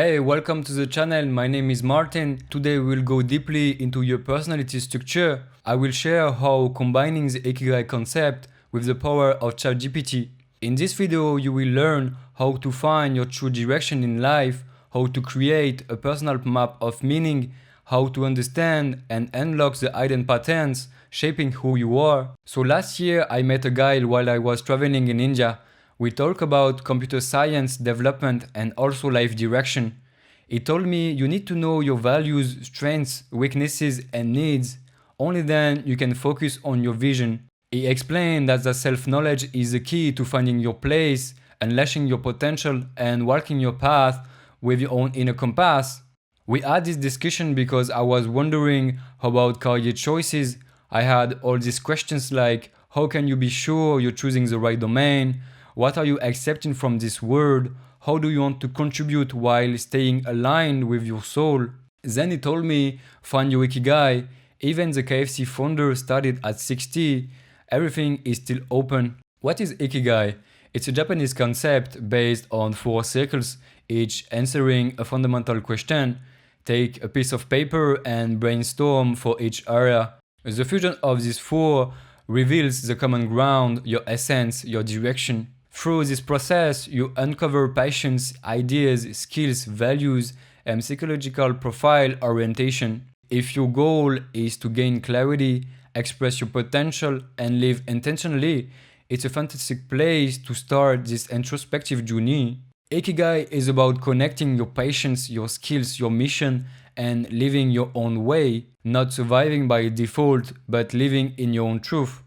Hey, welcome to the channel. My name is Martin. Today we'll go deeply into your personality structure. I will share how combining the IKIGAI concept with the power of ChatGPT. In this video, you will learn how to find your true direction in life, how to create a personal map of meaning, how to understand and unlock the hidden patterns shaping who you are. So last year I met a guy while I was traveling in India. We talked about computer science development and also life direction. He told me you need to know your values, strengths, weaknesses and needs. Only then you can focus on your vision. He explained that the self-knowledge is the key to finding your place, unleashing your potential and walking your path with your own inner compass. We had this discussion because I was wondering about career choices. I had all these questions like, how can you be sure you're choosing the right domain? What are you accepting from this world? How do you want to contribute while staying aligned with your soul? Then he told me, find your ikigai. Even the KFC founder started at 60. Everything is still open. What is ikigai? It's a Japanese concept based on 4 circles, each answering a fundamental question. Take a piece of paper and brainstorm for each area. The fusion of these 4 reveals the common ground, your essence, your direction. Through this process, you uncover passions, ideas, skills, values, and psychological profile orientation. If your goal is to gain clarity, express your potential, and live intentionally, it's a fantastic place to start this introspective journey. Ikigai is about connecting your passions, your skills, your mission, and living your own way, not surviving by default, but living in your own truth.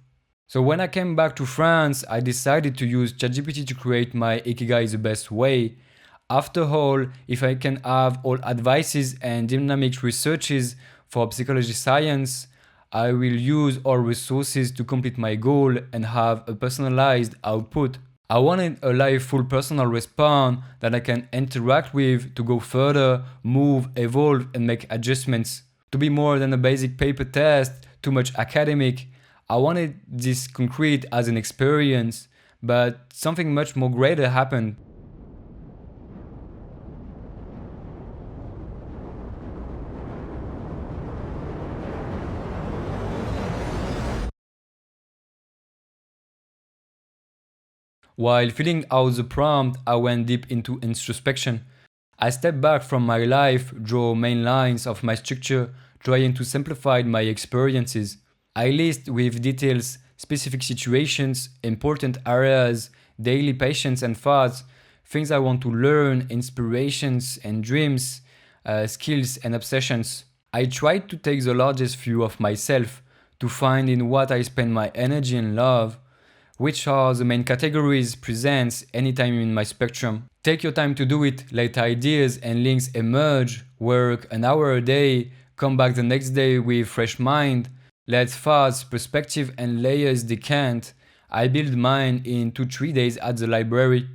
So when I came back to France, I decided to use ChatGPT to create my Ikigai the best way. After all, if I can have all advices and dynamic researches for psychology science, I will use all resources to complete my goal and have a personalized output. I wanted a live full personal response that I can interact with to go further, move, evolve and make adjustments. To be more than a basic paper test, too much academic. I wanted this concrete as an experience, but something much more greater happened. While filling out the prompt, I went deep into introspection. I stepped back from my life, drew main lines of my structure, trying to simplify my experiences. I list with details specific situations, important areas, daily passions and thoughts, things I want to learn, inspirations and dreams, skills and obsessions. I tried to take the largest view of myself, to find in what I spend my energy and love, which are the main categories presents anytime in my spectrum. Take your time to do it, let ideas and links emerge, work an hour a day, come back the next day with fresh mind. Let thoughts, perspective and layers decant. I build mine in 2-3 days at the library.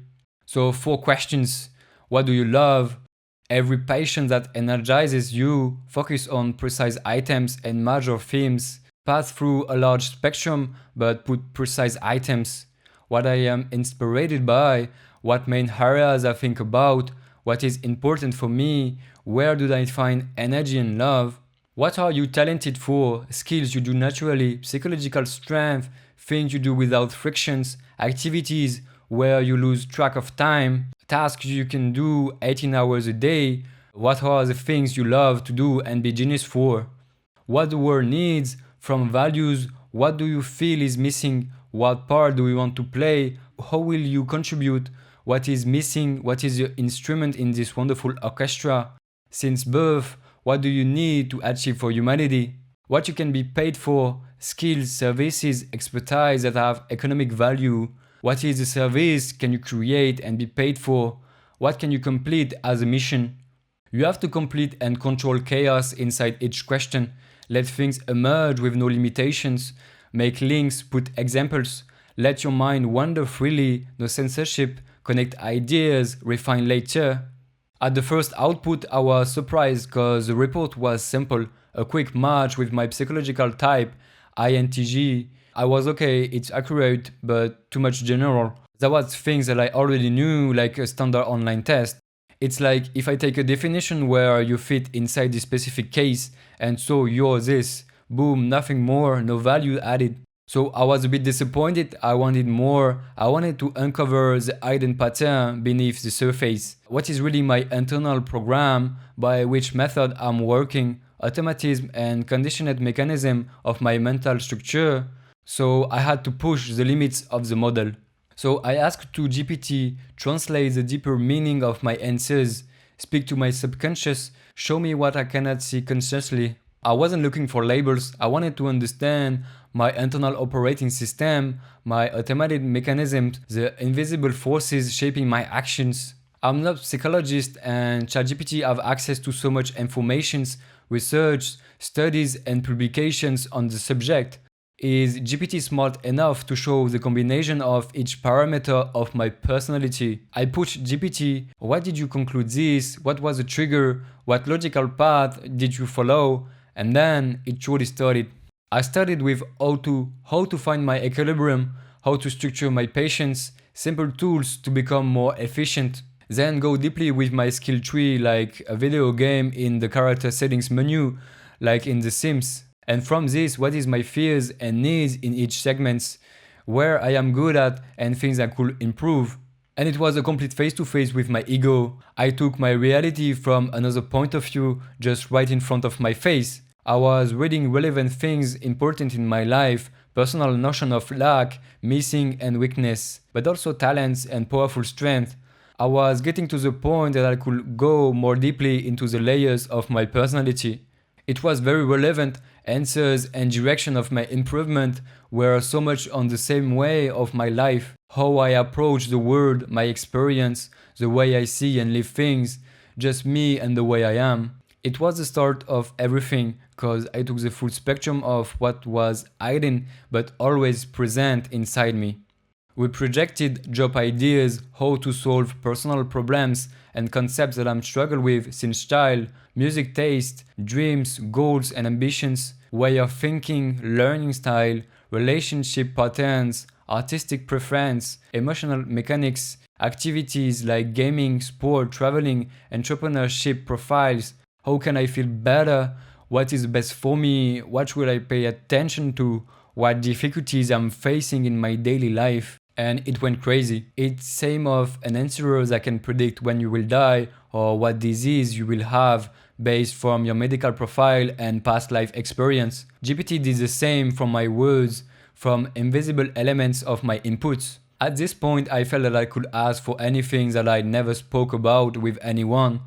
So 4 questions. What do you love? Every passion that energizes you. Focus on precise items and major themes. Pass through a large spectrum but put precise items. What I am inspired by. What main areas I think about. What is important for me. Where do I find energy and love? What are you talented for? Skills you do naturally, psychological strength, things you do without frictions, activities where you lose track of time, tasks you can do 18 hours a day. What are the things you love to do and be genius for? What the world needs from values, what do you feel is missing, what part do you want to play, how will you contribute, what is missing, what is your instrument in this wonderful orchestra? Since birth, what do you need to achieve for humanity? What you can be paid for, skills, services, expertise that have economic value. What is the service can you create and be paid for? What can you complete as a mission? You have to complete and control chaos inside each question. Let things emerge with no limitations. Make links, put examples. Let your mind wander freely, no censorship. Connect ideas, refine later. At the first output, I was surprised because the report was simple, a quick match with my psychological type, INTJ. I was okay, it's accurate, but too much general. There was things that I already knew, like a standard online test. It's like if I take a definition where you fit inside this specific case, and so you're this, boom, nothing more, no value added. So I was a bit disappointed. I wanted more. I wanted to uncover the hidden pattern beneath the surface. What is really my internal program, by which method I'm working, automatism and conditioned mechanism of my mental structure. So I had to push the limits of the model. So I asked to GPT translate the deeper meaning of my answers, speak to my subconscious, show me what I cannot see consciously. I wasn't looking for labels. I wanted to understand my internal operating system, my automated mechanisms, the invisible forces shaping my actions. I'm not a psychologist, and ChatGPT have access to so much information, research, studies and publications on the subject. Is GPT smart enough to show the combination of each parameter of my personality? I pushed GPT, why did you conclude this? What was the trigger? What logical path did you follow? And then it truly started. I started with how to find my equilibrium, how to structure my patience, simple tools to become more efficient. Then go deeply with my skill tree like a video game in the character settings menu, like in The Sims. And from this, what is my fears and needs in each segment, where I am good at and things I could improve. And it was a complete face-to-face with my ego. I took my reality from another point of view, just right in front of my face. I was reading relevant things important in my life, personal notion of lack, missing and weakness, but also talents and powerful strength. I was getting to the point that I could go more deeply into the layers of my personality. It was very relevant. Answers and direction of my improvement were so much on the same way of my life, how I approach the world, my experience, the way I see and live things, just me and the way I am. It was the start of everything, cause I took the full spectrum of what was hidden but always present inside me. We projected job ideas, how to solve personal problems and concepts that I'm struggled with since child, music taste, dreams, goals and ambitions, way of thinking, learning style, relationship patterns, artistic preference, emotional mechanics, activities like gaming, sport, traveling, entrepreneurship profiles, how can I feel better, what is best for me, what should I pay attention to, what difficulties I'm facing in my daily life. And it went crazy. It's same of an answer that can predict when you will die or what disease you will have based from your medical profile and past life experience. GPT did the same from my words, from invisible elements of my inputs. At this point, I felt that I could ask for anything that I never spoke about with anyone.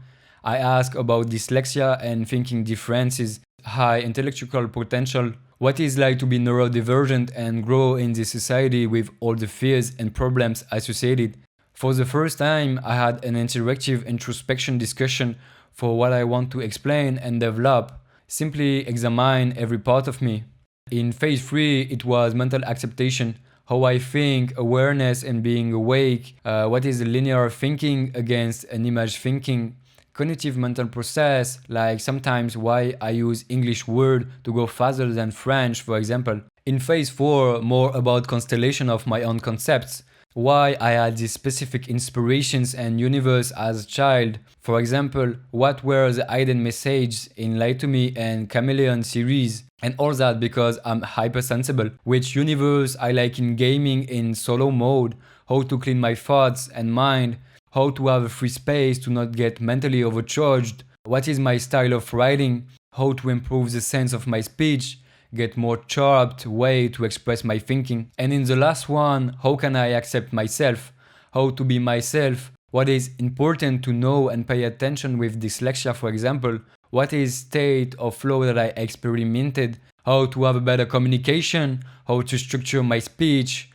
I asked about dyslexia and thinking differences, high intellectual potential, what it's like to be neurodivergent and grow in this society with all the fears and problems associated. For the first time, I had an interactive introspection discussion for what I want to explain and develop, simply examine every part of me. In phase 3, it was mental acceptation, how I think, awareness and being awake, what is the linear thinking against an image thinking, cognitive mental process, like sometimes why I use English word to go faster than French, for example. In phase 4, more about constellation of my own concepts, why I had these specific inspirations and universe as a child. For example, what were the hidden messages in Lie to Me and Chameleon series, and all that because I'm hypersensible. Which universe I like in gaming in solo mode, how to clean my thoughts and mind, how to have a free space to not get mentally overcharged, what is my style of writing, how to improve the sense of my speech, get more sharp way to express my thinking. And in the last one, how can I accept myself, how to be myself, what is important to know and pay attention with dyslexia, for example, what is state of flow that I experimented, how to have a better communication, how to structure my speech,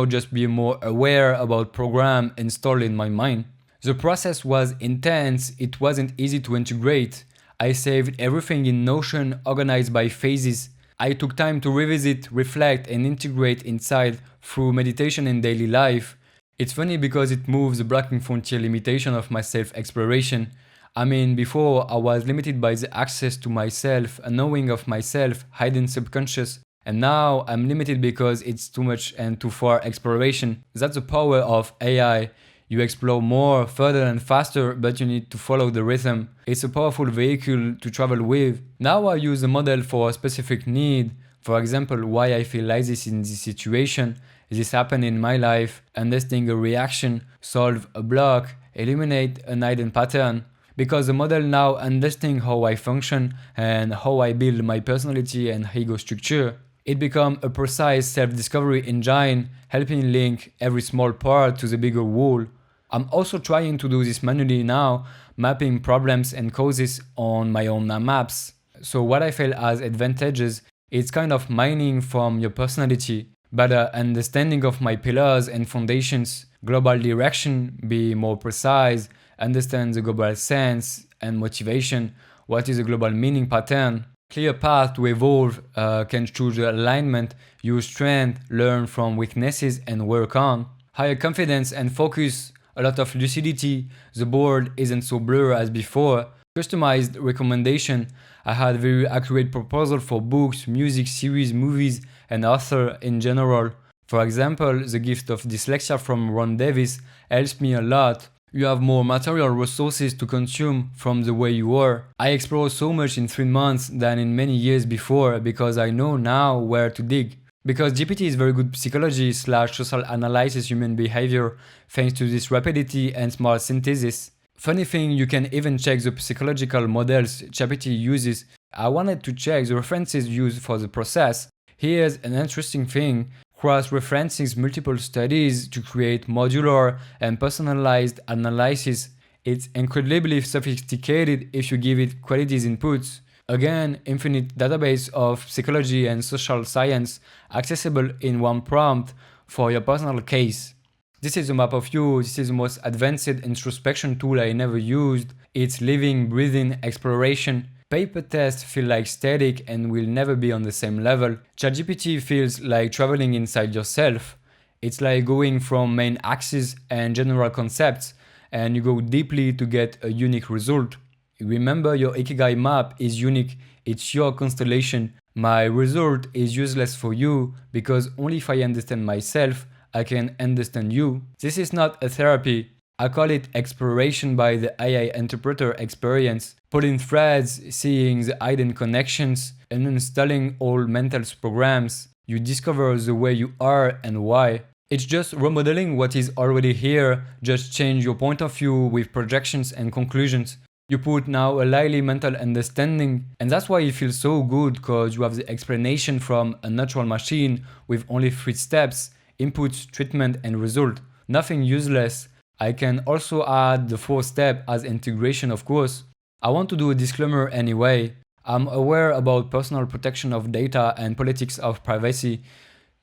just be more aware about program installed in my mind. The process was intense, it wasn't easy to integrate. I saved everything in Notion, organized by phases. I took time to revisit, reflect and integrate inside through meditation in daily life. It's funny because it moves the blocking frontier limitation of my self-exploration. Before I was limited by the access to myself, a knowing of myself, hidden subconscious. And now I'm limited because it's too much and too far exploration. That's the power of AI. You explore more, further and faster, but you need to follow the rhythm. It's a powerful vehicle to travel with. Now I use the model for a specific need. For example, why I feel like this in this situation. This happened in my life. Understanding a reaction, solve a block, eliminate an hidden pattern. Because the model now understands how I function and how I build my personality and ego structure. It becomes a precise self-discovery engine, helping link every small part to the bigger whole. I'm also trying to do this manually now, mapping problems and causes on my own maps. So what I feel as advantages, it's kind of mining from your personality, better understanding of my pillars and foundations, global direction, be more precise, understand the global sense and motivation, what is a global meaning pattern, clear path to evolve, can choose alignment, use strength, learn from weaknesses and work on, higher confidence and focus, a lot of lucidity, the board isn't so blurry as before, customized recommendation, I had very accurate proposal for books, music, series, movies and author in general. For example, the gift of dyslexia from Ron Davis helps me a lot. You have more material resources to consume from the way you are. I explore so much in 3 months than in many years before because I know now where to dig. Because GPT is very good psychology / social analysis human behavior thanks to this rapidity and smart synthesis. Funny thing, you can even check the psychological models GPT uses. I wanted to check the references used for the process. Here's an interesting thing. Cross-referencing multiple studies to create modular and personalized analysis. It's incredibly sophisticated if you give it qualities inputs. Again, infinite database of psychology and social science accessible in one prompt for your personal case. This is a map of you. This is the most advanced introspection tool I never used. It's living, breathing exploration. Paper tests feel like static and will never be on the same level. ChatGPT feels like traveling inside yourself. It's like going from main axis and general concepts, and you go deeply to get a unique result. Remember, your Ikigai map is unique. It's your constellation. My result is useless for you because only if I understand myself, I can understand you. This is not a therapy. I call it exploration by the AI interpreter experience. Pulling threads, seeing the hidden connections, and installing all mental programs. You discover the way you are and why. It's just remodeling what is already here, just change your point of view with projections and conclusions. You put now a lively mental understanding, and that's why it feels so good because you have the explanation from a natural machine with only 3 steps, input, treatment and result. Nothing useless. I can also add the 4th step as integration, of course. I want to do a disclaimer anyway. I'm aware about personal protection of data and politics of privacy.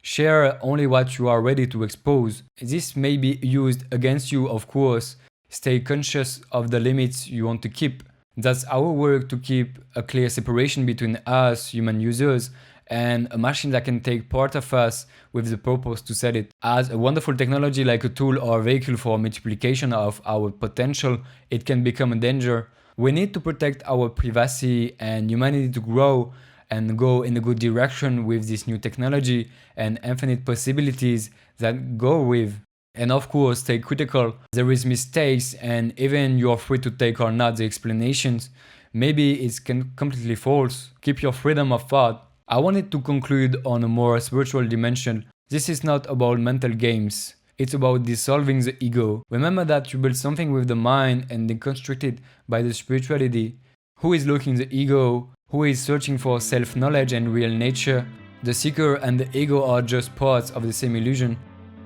Share only what you are ready to expose. This may be used against you, of course. Stay conscious of the limits you want to keep. That's our work to keep a clear separation between us, human users, and a machine that can take part of us with the purpose to set it. As a wonderful technology like a tool or vehicle for multiplication of our potential, it can become a danger. We need to protect our privacy and humanity to grow and go in a good direction with this new technology and infinite possibilities that go with. And of course, stay critical. There is mistakes and even you are free to take or not the explanations. Maybe it's completely false. Keep your freedom of thought. I wanted to conclude on a more spiritual dimension. This is not about mental games. It's about dissolving the ego. Remember that you build something with the mind and deconstruct it by the spirituality. Who is looking the ego? Who is searching for self-knowledge and real nature? The seeker and the ego are just parts of the same illusion.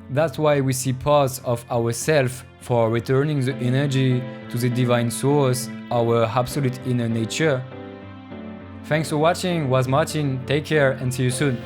That's why we see parts of ourself for returning the energy to the divine source, our absolute inner nature. Thanks for watching, was Martin, take care and see you soon.